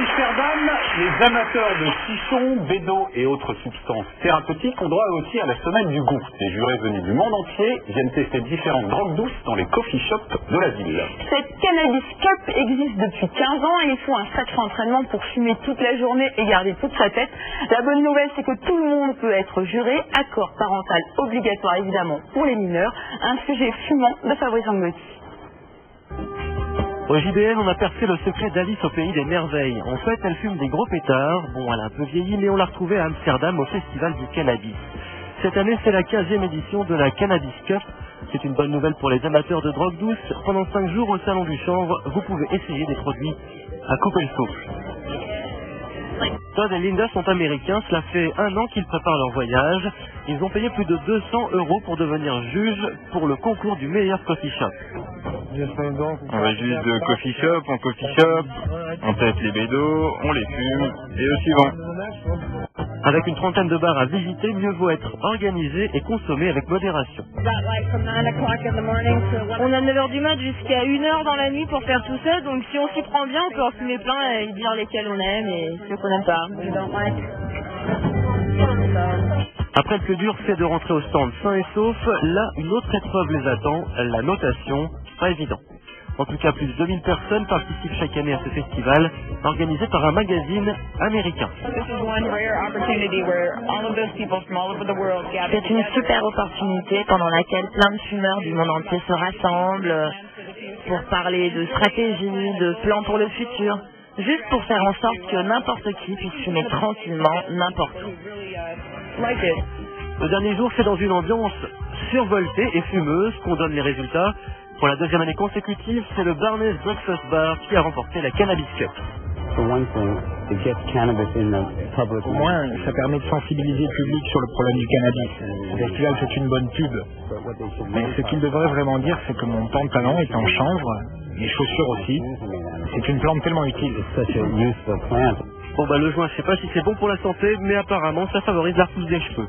Amsterdam, les amateurs de chichons, bédos et autres substances thérapeutiques ont droit aussi à la semaine du goût. Des jurés venus du monde entier viennent tester différentes drogues douces dans les coffee shops de la ville. Cette Cannabis Cup existe depuis 15 ans et il faut un sacré entraînement pour fumer toute la journée et garder toute sa tête. La bonne nouvelle, c'est que tout le monde peut être juré, accord parental obligatoire évidemment pour les mineurs, un sujet fumant de Fabrice Angotti. Au JBL, on a percé le secret d'Alice au pays des merveilles. En fait, elle fume des gros pétards. Bon, elle a un peu vieilli, mais on l'a retrouvée à Amsterdam au Festival du Cannabis. Cette année, c'est la 15e édition de la Cannabis Cup. C'est une bonne nouvelle pour les amateurs de drogue douce. Pendant 5 jours au Salon du Chanvre, vous pouvez essayer des produits à couper le souffle. Todd et Linda sont américains. Cela fait 1 an qu'ils préparent leur voyage. Ils ont payé plus de 200 € pour devenir juges pour le concours du meilleur coffee shop. On va juste de coffee shop en coffee shop, on teste les bédos, on les fume et au suivant. Avec une trentaine de bars à visiter, mieux vaut être organisé et consommer avec modération. On a 9h du mat jusqu'à 1h dans la nuit pour faire tout ça, donc si on s'y prend bien, on peut en fumer plein et dire lesquels on aime et ceux qu'on n'aime pas. Après, le plus dur, c'est de rentrer au stand sain et sauf. Là, une autre épreuve les attend, la notation. Pas évident. En tout cas, plus de 2000 personnes participent chaque année à ce festival, organisé par un magazine américain. C'est une super opportunité pendant laquelle plein de fumeurs du monde entier se rassemblent pour parler de stratégie, de plans pour le futur, juste pour faire en sorte que n'importe qui puisse fumer tranquillement n'importe où. Le dernier jour, c'est dans une ambiance survoltée et fumeuse qu'on donne les résultats. Pour la 2e année consécutive, c'est le Barney's Breakfast Bar qui a remporté la Cannabis Cup. Au moins, ça permet de sensibiliser le public sur le problème du cannabis. Le festival, c'est une bonne pub. Mais ce qu'il devrait vraiment dire, c'est que mon pantalon est en chanvre, mes chaussures aussi. C'est une plante tellement utile. Bon, le joint, je sais pas si c'est bon pour la santé, mais apparemment, ça favorise la repousse des cheveux.